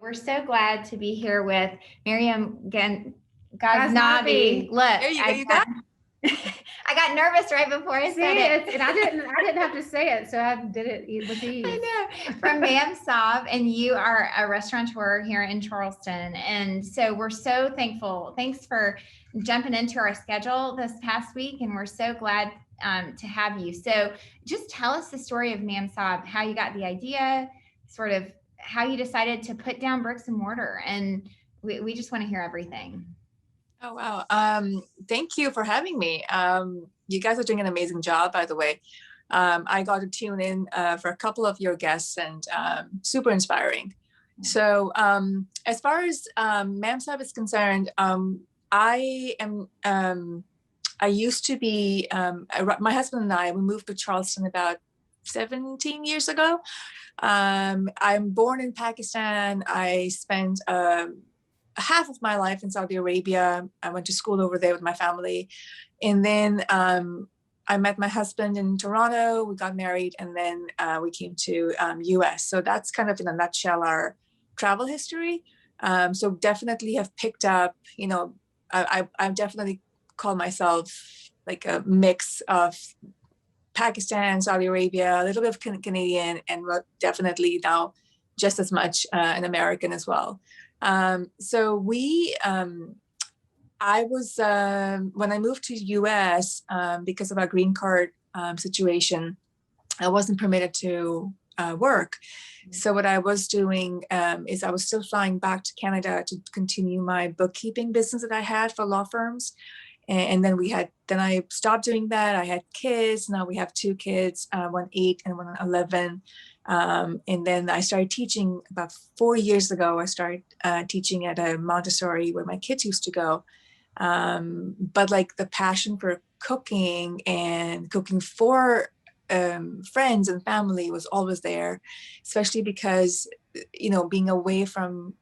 We're so glad to be here with Maryam Ghaznavi. Ghaznavi. Look, There you go. You got I got nervous right before I said it. And I didn't have to say it, so I did it with ease. I know. From Mam Saab, and you are a restaurateur here in Charleston. And so we're so thankful. Thanks for jumping into our schedule this past week, and we're so glad to have you. So just tell us the story of Mam Saab, how you got the idea, sort of how you decided to put down bricks and mortar. And we just want to hear everything. Oh, wow. Thank you for having me. You guys are doing an amazing job, by the way. I got to tune in for a couple of your guests, and super inspiring. So as far as MAMSAB is concerned, I used to be, my husband and I, we moved to Charleston about 17 years ago. I'm born in Pakistan. I spent half of my life in Saudi Arabia. I went to school over there with my family. And then I met my husband in Toronto. We got married, and then we came to US. So that's kind of in a nutshell our travel history. So definitely have picked up, I definitely call myself like a mix of Pakistan, Saudi Arabia, a little bit of Canadian, and definitely now just as much an American as well. So I was, when I moved to US, because of our green card situation, I wasn't permitted to work. So what I was doing is I was still flying back to Canada to continue my bookkeeping business that I had for law firms. And then I stopped doing that. I had kids. Now we have two kids, one 8 and one 11. And then I started teaching about 4 years ago. I started teaching at a Montessori where my kids used to go. But like the passion for cooking and cooking for friends and family was always there, especially because, being away from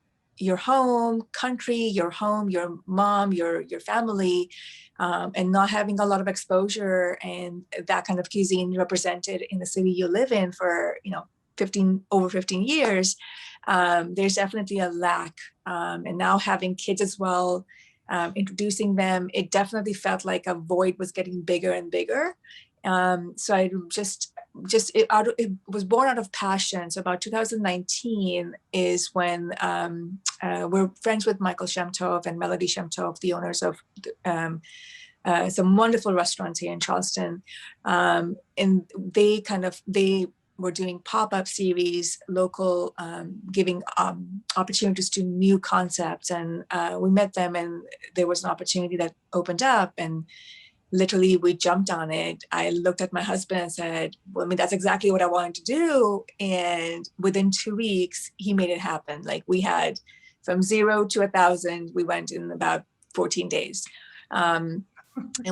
your home country, your home, your mom, your family, and not having a lot of exposure and that kind of cuisine represented in the city you live in for, over 15 years, there's definitely a lack. And now having kids as well, introducing them, it definitely felt like a void was getting bigger and bigger. So I it was born out of passion. So about 2019 is when we're friends with Michael Shemtov and Melody Shemtov, the owners of some wonderful restaurants here in Charleston. And they were doing pop-up series, local, giving opportunities to new concepts. And we met them, and there was an opportunity that opened up, and literally we jumped on it. I looked at my husband and said, well, that's exactly what I wanted to do. And within 2 weeks, he made it happen. Like we had from 0 to 1,000, we went in about 14 days. And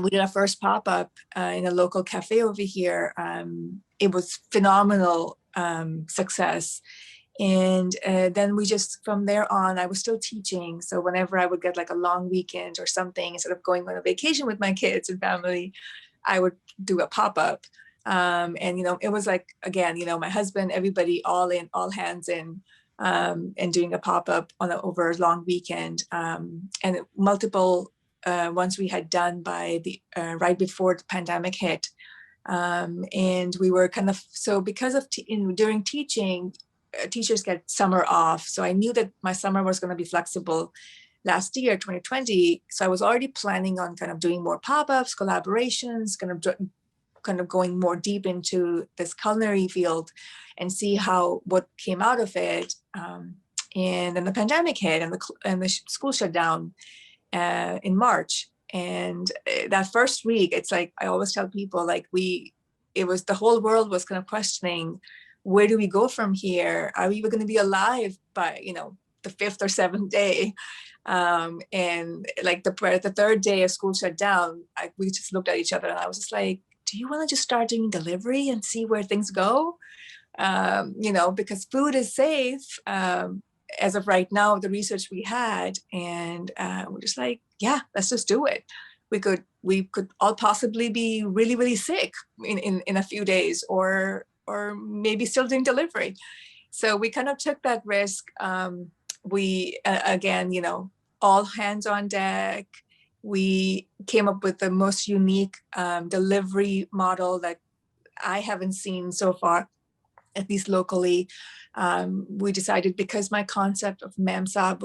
we did our first pop-up in a local cafe over here. It was phenomenal success. And then we just, from there on, I was still teaching. So whenever I would get like a long weekend or something, instead of going on a vacation with my kids and family, I would do a pop-up. And, it was like, again, my husband, everybody, all in, all hands in, and doing a pop-up over a long weekend. And multiple ones we had done by right before the pandemic hit. And we were kind of, so because of, during teaching, teachers get summer off. So I knew that my summer was going to be flexible last year, 2020. So I was already planning on kind of doing more pop-ups, collaborations, kind of going more deep into this culinary field and see what came out of it. And then the pandemic hit, and the school shut down in March. And that first week, it's like, I always tell people, like the whole world was kind of questioning, where do we go from here? Are we even going to be alive by, the 5th or 7th day? And like the third day of school shut down, we just looked at each other, and I was just like, do you want to just start doing delivery and see where things go? Because food is safe as of right now, the research we had. And we're just like, yeah, let's just do it. We could all possibly be really, really sick in a few days, or maybe still doing delivery. So we kind of took that risk. we again, all hands on deck. We came up with the most unique delivery model that I haven't seen so far, at least locally. We decided, because my concept of Ma'am Saab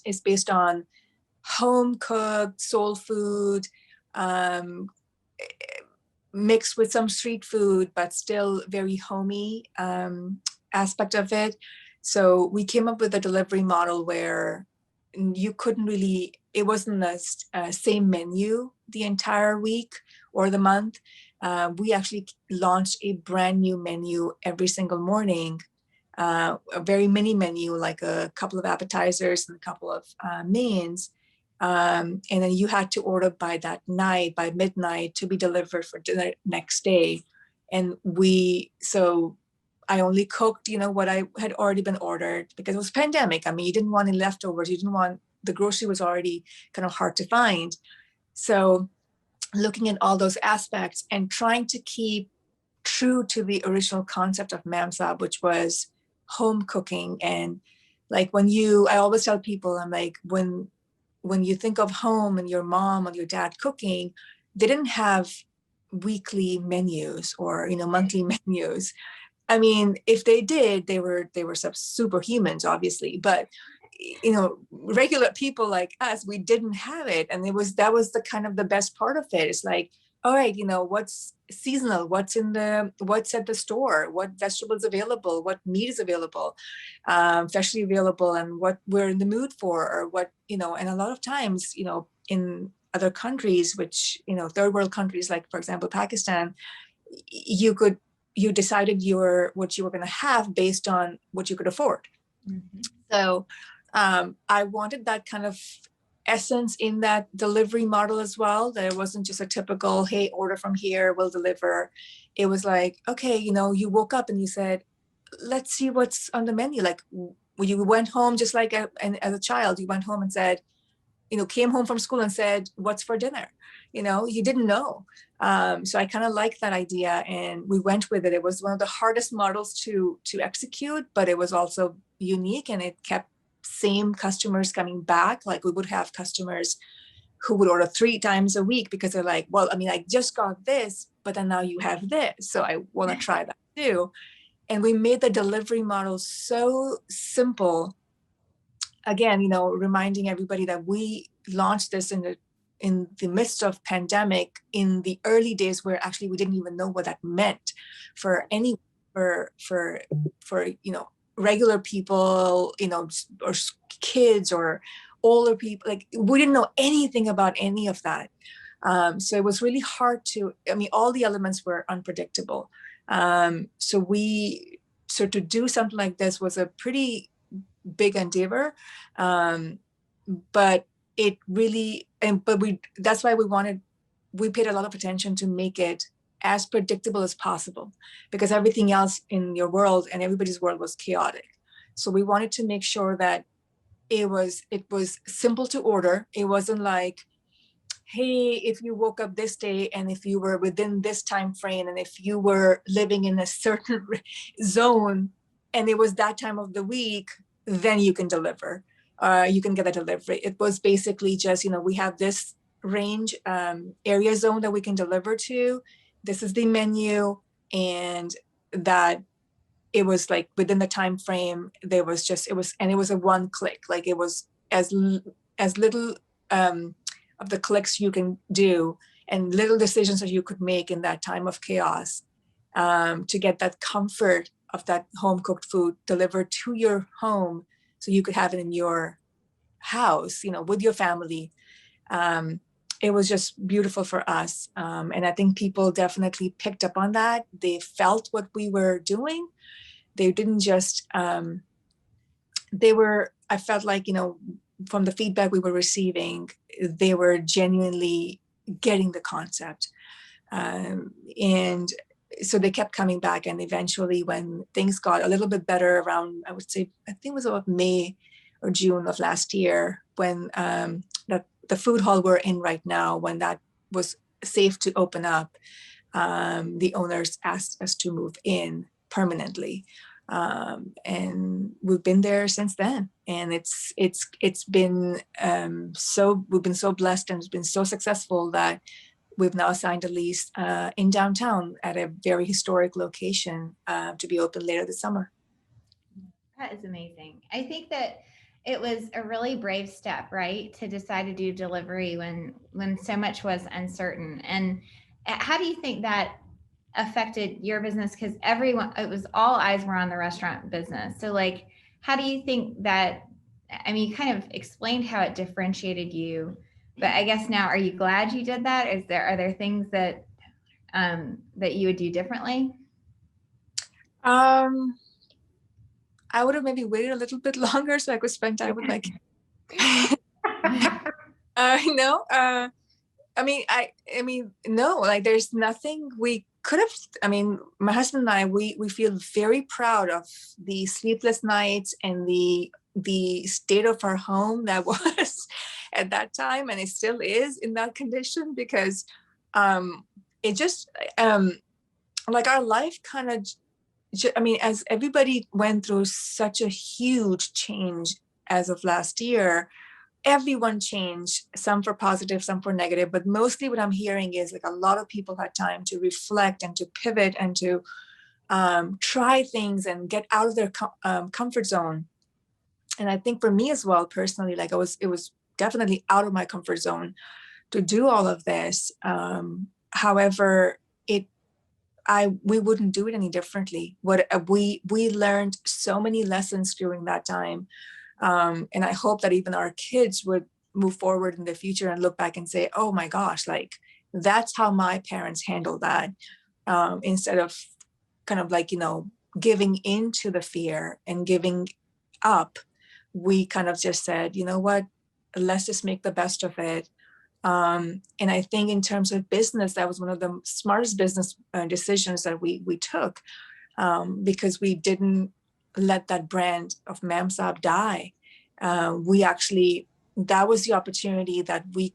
is based on home cooked soul food, mixed with some street food, but still very homey aspect of it. So we came up with a delivery model where you couldn't really, it wasn't the same menu the entire week or the month. We actually launched a brand new menu every single morning, a very mini menu, like a couple of appetizers and a couple of mains. And then you had to order by that night, by midnight, to be delivered for the next day. And so I only cooked, what I had already been ordered, because it was pandemic. I mean, you didn't want any leftovers. You didn't want, the grocery was already kind of hard to find. So looking at all those aspects and trying to keep true to the original concept of Ma'am Saab, which was home cooking. And like I always tell people, I'm like, when you think of home and your mom or your dad cooking, they didn't have weekly menus or, monthly menus. I mean, if they did, they were superhumans, obviously, but regular people like us, we didn't have it. And that was the kind of the best part of it. It's like, all right, what's seasonal, what's at the store, what vegetables available, what meat is available, freshly available, and what we're in the mood for, or what, and a lot of times, in other countries, which, third world countries, like for example, Pakistan, you decided what you were going to have based on what you could afford. Mm-hmm. So I wanted that kind of essence in that delivery model as well, that it wasn't just a typical, hey, order from here, we'll deliver. It was like, okay, you woke up and you said, let's see what's on the menu. Like you went home, just like as a child, you went home and said, came home from school and said, what's for dinner? You didn't know. So I kind of liked that idea, and we went with it. It was one of the hardest models to execute, but it was also unique, and it kept same customers coming back. Like we would have customers who would order 3 times a week because they're like, well, I mean, I just got this, but then now you have this, so I want to try that too. And we made the delivery model so simple. Again, reminding everybody that we launched this in the midst of pandemic, in the early days where actually we didn't even know what that meant for regular people, or kids or older people. Like we didn't know anything about any of that. So it was really hard all the elements were unpredictable. So to do something like this was a pretty big endeavor. But it really, that's why we paid a lot of attention to make it as predictable as possible, because everything else in your world and everybody's world was chaotic. So we wanted to make sure that it was simple to order. It wasn't like, hey, if you woke up this day and if you were within this time frame and if you were living in a certain zone and it was that time of the week, then you can deliver. You can get a delivery. It was basically just, we have this range, area zone that we can deliver to. This is the menu, and that it was like within the time frame. It was a one click. Like it was as little of the clicks you can do and little decisions that you could make in that time of chaos, to get that comfort of that home cooked food delivered to your home, so you could have it in your house, with your family. It was just beautiful for us. And I think people definitely picked up on that. They felt what we were doing. They didn't just, I felt like, from the feedback we were receiving, they were genuinely getting the concept. And so they kept coming back. And eventually when things got a little bit better around, I would say, I think it was about May or June of last year, when the food hall we're in right now, when that was safe to open up, the owners asked us to move in permanently. And we've been there since then. And it's been we've been so blessed, and it's been so successful that we've now signed a lease in downtown at a very historic location to be open later this summer. That is amazing. I think that it was a really brave step, right, to decide to do delivery when so much was uncertain. And how do you think that affected your business? Because everyone, it was all eyes were on the restaurant business. So like, how do you think that, I mean, you kind of explained how it differentiated you, but I guess now, are you glad you did that? Are there things that that you would do differently? I would have maybe waited a little bit longer so I could spend time with my kids. No, I mean, no, like there's nothing we could have. I mean, my husband and I, we feel very proud of the sleepless nights and the state of our home that was at that time, and it still is in that condition, because it just like our life kind of, I mean, as everybody went through such a huge change as of last year, everyone changed, some for positive, some for negative, but mostly what I'm hearing is like a lot of people had time to reflect and to pivot and to try things and get out of their comfort zone. And I think for me as well, personally, like it was definitely out of my comfort zone to do all of this. However, we wouldn't do it any differently. What we learned so many lessons during that time. And I hope that even our kids would move forward in the future and look back and say, oh my gosh, like that's how my parents handled that. Instead of kind of like, giving into the fear and giving up, we kind of just said, you know what, let's just make the best of it. And I think in terms of business, that was one of the smartest business decisions that we took, because we didn't let that brand of Mam Saab die. That was the opportunity that we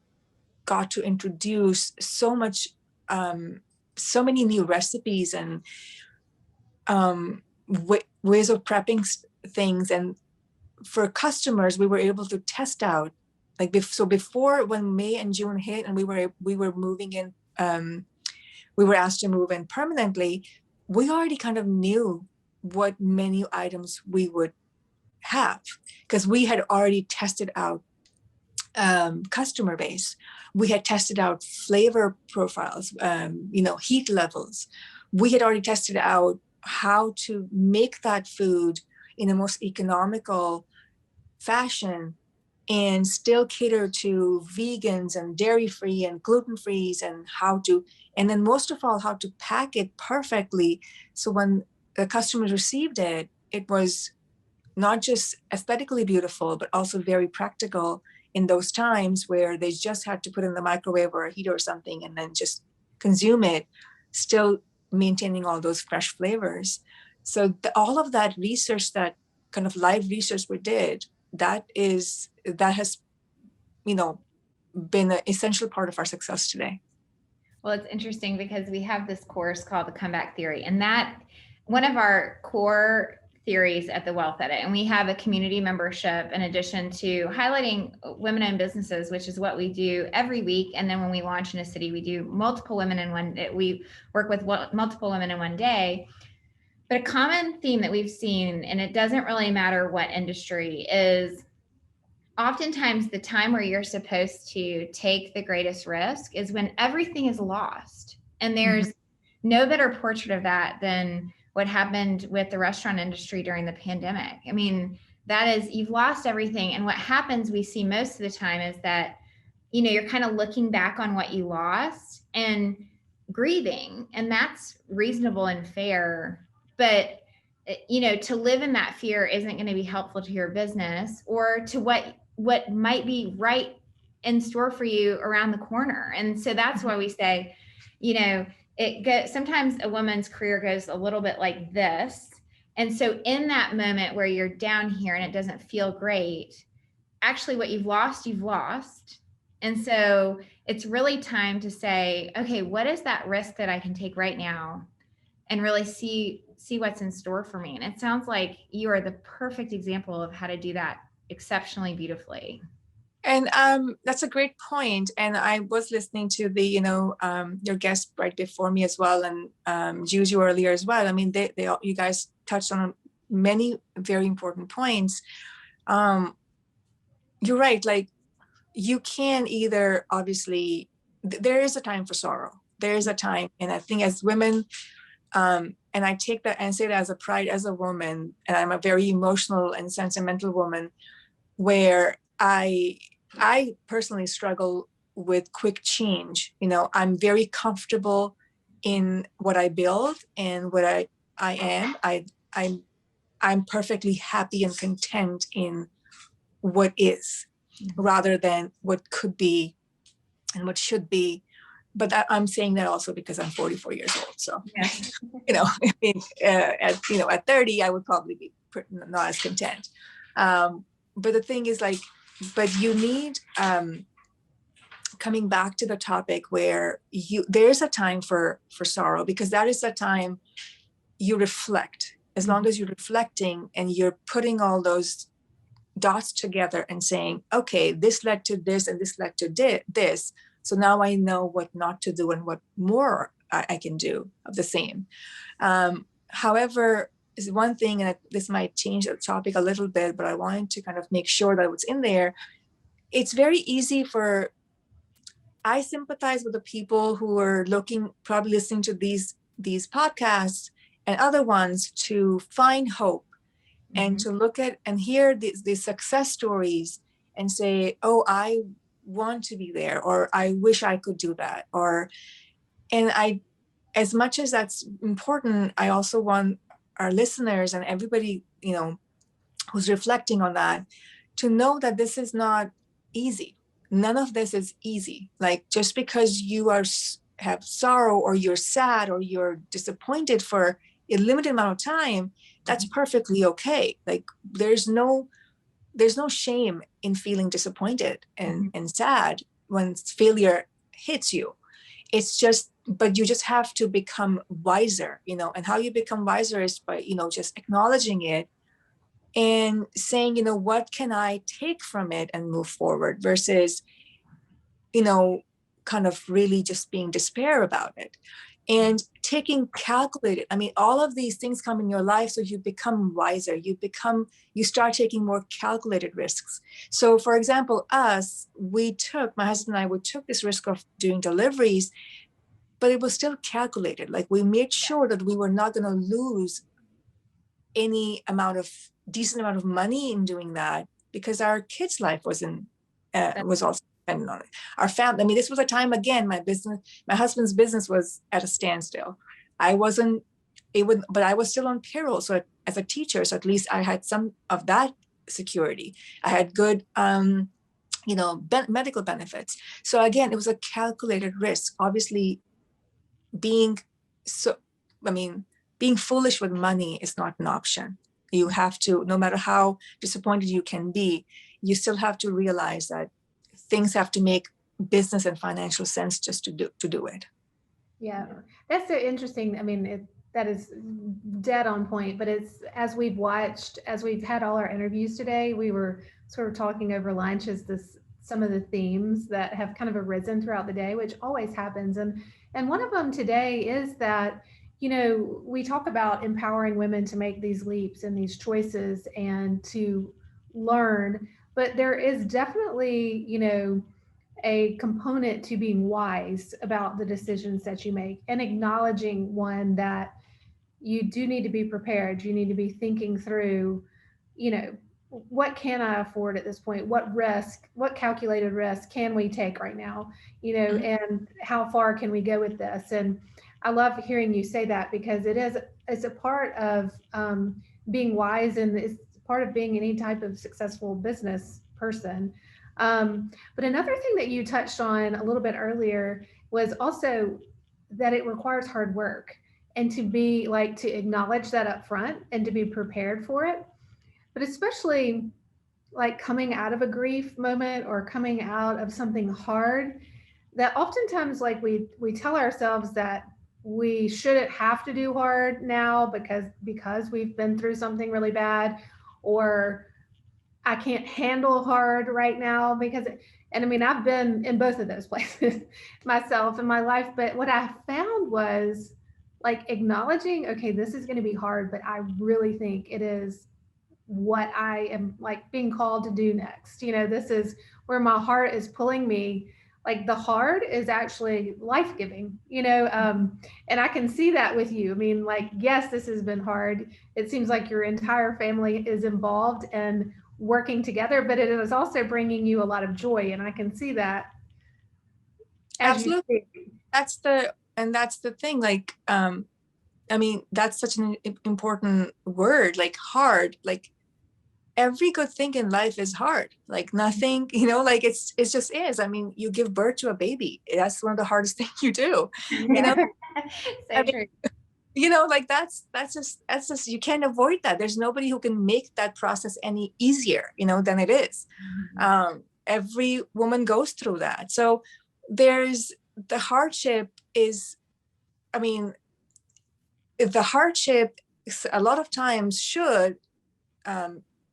got to introduce so many new recipes and ways of prepping things. And for customers, we were able to test out. So before, when May and June hit and we were moving in, we were asked to move in permanently, we already kind of knew what menu items we would have, because we had already tested out customer base. We had tested out flavor profiles, heat levels. We had already tested out how to make that food in the most economical fashion and still cater to vegans and dairy-free and gluten-free, and then most of all, how to pack it perfectly. So when the customers received it, it was not just aesthetically beautiful, but also very practical in those times where they just had to put in the microwave or a heater or something and then just consume it, still maintaining all those fresh flavors. So all of that research, that kind of live research we did, that has been an essential part of our success today. Well, it's interesting because we have this course called the Comeback Theory, and that one of our core theories at the Wealth Edit, and we have a community membership in addition to highlighting women-owned businesses, which is what we do every week. And then when we launch in a city, we do multiple women in one day. We work with multiple women in one day. But a common theme that we've seen, and it doesn't really matter what industry, is oftentimes the time where you're supposed to take the greatest risk is when everything is lost. And there's no better portrait of that than what happened with the restaurant industry during the pandemic. I mean, that is, you've lost everything. And what happens, we see most of the time, is that, you're kind of looking back on what you lost and grieving, and that's reasonable and fair. But, to live in that fear isn't going to be helpful to your business or to what might be right in store for you around the corner. And so that's why we say, sometimes a woman's career goes a little bit like this. And so in that moment where you're down here and it doesn't feel great, actually what you've lost. And so it's really time to say, okay, what is that risk that I can take right now and really see see what's in store for me. And it sounds like you are the perfect example of how to do that exceptionally beautifully. And that's a great point. And I was listening to the, your guest right before me as well, and Juju earlier as well. I mean, they all, you guys touched on many very important points. You're right. Like, you can either, obviously, there is a time for sorrow. There is a time, and I think as women, and I take that and say that as a pride as a woman, and I'm a very emotional and sentimental woman, where I personally struggle with quick change. I'm very comfortable in what I build and what I am. I'm perfectly happy and content in what is, rather than what could be and what should be. But I'm saying that also because I'm 44 years old. So, Yes. I mean, at 30, I would probably be not as content. But the thing is, like, but you need, coming back to the topic where there's a time for sorrow, because that is a time you reflect. As long as you're reflecting and you're putting all those dots together and saying, okay, this led to this and this led to this. So now I know what not to do and what more I can do of the same. However, is one thing, and this might change the topic a little bit, but I wanted to kind of make sure that what's in there. It's very easy I sympathize with the people who are probably listening to these podcasts and other ones, to find hope and to look at and hear these success stories and say, oh, I want to be there, or I wish I could do that. As much as that's important, I also want our listeners and everybody, who's reflecting on that, to know that this is not easy. None of this is easy. Like, just because you have sorrow, or you're sad, or you're disappointed for a limited amount of time, that's perfectly okay. Like, there's no shame in feeling disappointed and sad when failure hits you. It's just, but you just have to become wiser, and how you become wiser is by, just acknowledging it and saying, what can I take from it and move forward, versus, kind of really just being despair about it. And taking calculated, I mean, all of these things come in your life, so you become wiser, you start taking more calculated risks. So for example, my husband and I, we took this risk of doing deliveries, but it was still calculated. Like, we made sure that we were not going to lose any decent amount of money in doing that, because our kids' life was also dependent on it. Our family, I mean, this was a time, again, my husband's business was at a standstill. But I was still on payroll. So as a teacher, so at least I had some of that security. I had good, medical benefits. So again, it was a calculated risk. Obviously, being foolish with money is not an option. You have to, no matter how disappointed you can be, you still have to realize that things have to make business and financial sense just to do it. Yeah, that's so interesting. I mean, that is dead on point, but it's, as we've had all our interviews today, we were sort of talking over lunch some of the themes that have kind of arisen throughout the day, which always happens. And one of them today is that, we talk about empowering women to make these leaps and these choices and to learn, but there is definitely, a component to being wise about the decisions that you make, and acknowledging, one, that you do need to be prepared. You need to be thinking through, what can I afford at this point? What calculated risk can we take right now? And how far can we go with this? And I love hearing you say that, because it's a part of being wise, and it's part of being any type of successful business person. But another thing that you touched on a little bit earlier was also that it requires hard work, and to acknowledge that up front and to be prepared for it. But especially like coming out of a grief moment or coming out of something hard, that oftentimes, like, we tell ourselves that we shouldn't have to do hard now because we've been through something really bad, or I can't handle hard right now because, and I mean, I've been in both of those places myself in my life. But what I found was like acknowledging, okay, this is going to be hard, but I really think it is what I am like being called to do next. You know, this is where my heart is pulling me. Like the hard is actually life giving, you know, and I can see that with you. I mean, like, yes, this has been hard. It seems like your entire family is involved and working together, but it is also bringing you a lot of joy. And I can see that as you Absolutely. speak. That's the thing. Like, I mean, that's such an important word, like hard. Like every good thing in life is hard. Like nothing, like it just is. I mean, you give birth to a baby. That's one of the hardest things you do. Yeah. I So mean, true. like that's just you can't avoid that. There's nobody who can make that process any easier, than it is. Every woman goes through that. So there's the hardship is, I mean, the hardship a lot of times should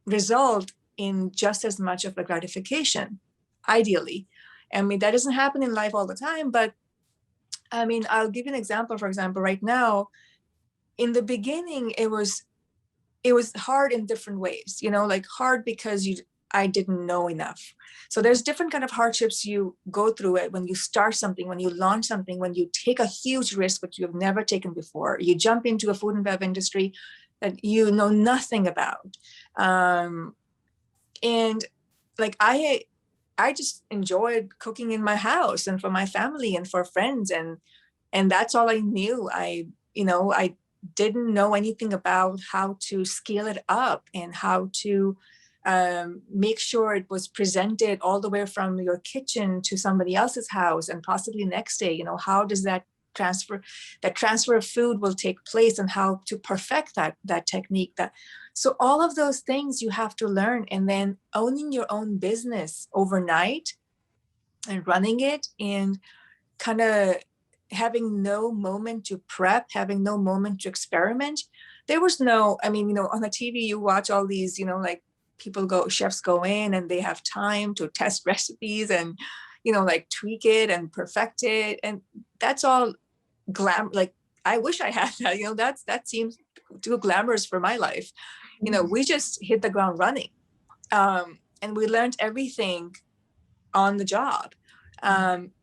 result in just as much of the gratification, ideally. I mean, that doesn't happen in life all the time, but I mean, I'll give you an example. For example, right now, in the beginning, it was hard in different ways, like hard because I didn't know enough. So there's different kind of hardships you go through it when you start something, when you launch something, when you take a huge risk which you have never taken before. You jump into a food and bev industry that you know nothing about. And like I just enjoyed cooking in my house and for my family and for friends, and that's all I knew. I didn't know anything about how to scale it up and how to make sure it was presented all the way from your kitchen to somebody else's house and possibly next day. How does that transfer of food will take place, and how to perfect that technique. So all of those things you have to learn, and then owning your own business overnight and running it, and kind of having no moment to prep, having no moment to experiment. There was no, I mean, on the TV, you watch all these, like chefs go in and they have time to test recipes and, like tweak it and perfect it. And that's all like, I wish I had that, that seems too glamorous for my life. We just hit the ground running. And we learned everything on the job.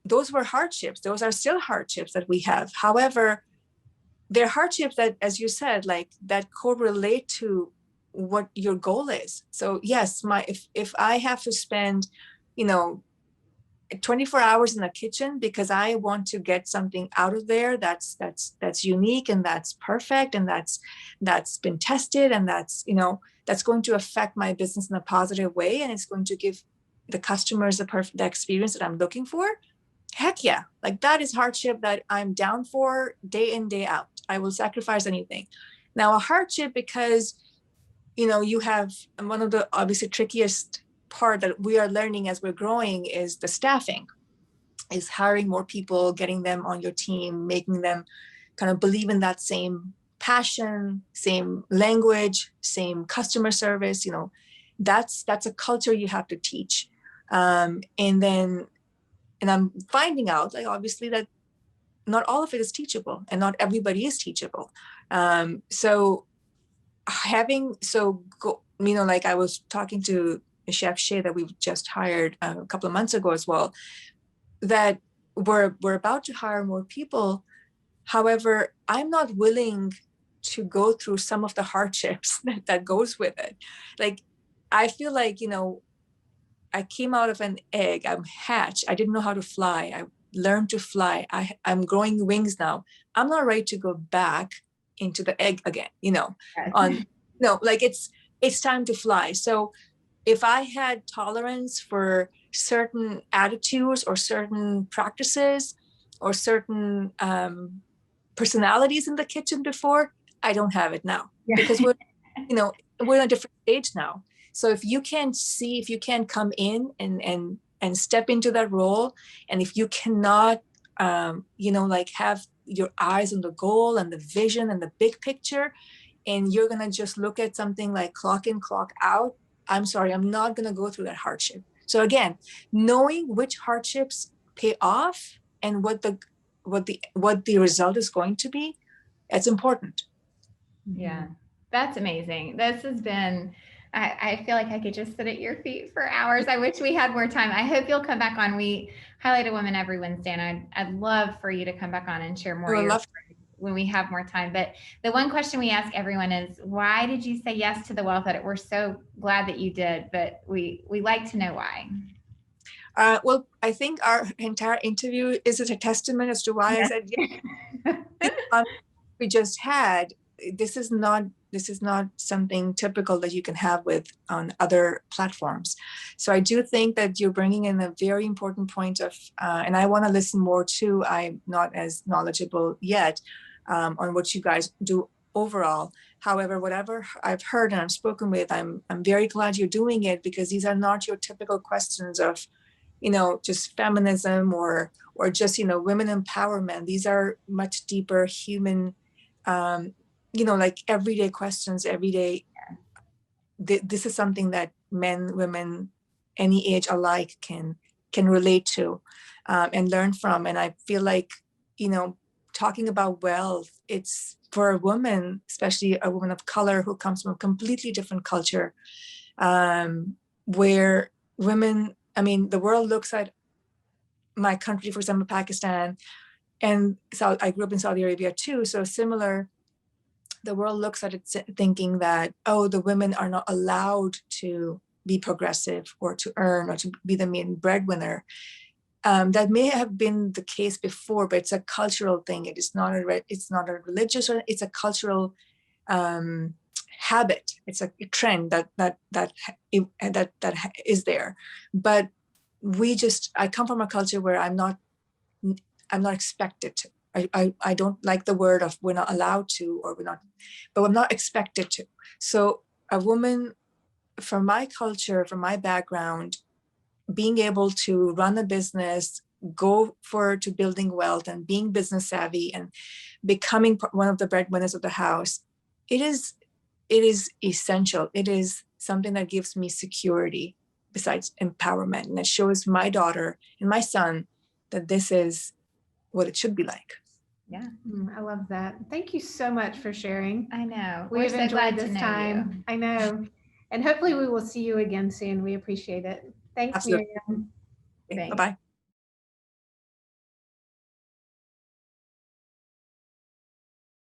Those were hardships. Those are still hardships that we have. However, they're hardships that, as you said, like that correlate to what your goal is. So yes, if I have to spend, 24 hours in the kitchen because I want to get something out of there that's unique and that's perfect and that's been tested and that's going to affect my business in a positive way, and it's going to give the customers the experience that I'm looking for. Heck yeah, like that is hardship that I'm down for day in, day out. I will sacrifice anything. Now a hardship because you have one of the obviously trickiest part that we are learning as we're growing is the staffing, is hiring more people, getting them on your team, making them kind of believe in that same passion, same language, same customer service. That's a culture you have to teach. And I'm finding out, like, obviously that not all of it is teachable and not everybody is teachable. So like I was talking to Chef Shea that we've just hired a couple of months ago as well, that we're about to hire more people. However, I'm not willing to go through some of the hardships that goes with it. Like, I feel like, I came out of an egg, I'm hatched. I didn't know how to fly. I learned to fly. I'm growing wings now. I'm not ready to go back into the egg again, like it's time to fly. So if I had tolerance for certain attitudes or certain practices or certain personalities in the kitchen before, I don't have it now. Yeah. Because we're in a different stage now. So if you can't come in and step into that role, and if you cannot, like have your eyes on the goal and the vision and the big picture, and you're going to just look at something like clock in, clock out, I'm sorry, I'm not going to go through that hardship. So again, knowing which hardships pay off and what the result is going to be, it's important. Yeah, that's amazing. This has been, I feel like I could just sit at your feet for hours. I wish we had more time. I hope you'll come back on. We highlight a woman every Wednesday, and I'd love for you to come back on and share more of your story when we have more time. But the one question we ask everyone is, why did you say yes to the Wealth Edit? We're so glad that you did, but we like to know why. Well, I think our entire interview is a testament as to why I said yes. We just had, this is not something typical that you can have on other platforms. So I do think that you're bringing in a very important point of, and I want to listen more too. I'm not as knowledgeable yet on what you guys do overall. However, whatever I've heard and I've spoken with, I'm very glad you're doing it, because these are not your typical questions of, just feminism or just, women empowerment. These are much deeper human, like everyday questions every day. This is something that men, women, any age alike can relate to and learn from. And I feel like, talking about wealth, it's for a woman, especially a woman of color who comes from a completely different culture, where women, the world looks at my country, for example, Pakistan, and I grew up in Saudi Arabia too. So similar, the world looks at it thinking that, oh, the women are not allowed to be progressive or to earn or to be the main breadwinner. That may have been the case before, but it's a cultural thing. It is not it's not a religious, or it's a cultural habit. It's a trend that is there. But I come from a culture where I'm not expected to. I don't like the word of we're not allowed to, or we're not, but I'm not expected to. So a woman from my culture, from my background, being able to run a business, go to building wealth and being business savvy and becoming one of the breadwinners of the house, it is essential. It is something that gives me security besides empowerment. And it shows my daughter and my son that this is what it should be like. Yeah. I love that. Thank you so much for sharing. I know. We've so enjoyed glad this to know time. you. I know. And hopefully we will see you again soon. We appreciate it. Thanks, Absolutely. Maryam. Okay, bye-bye.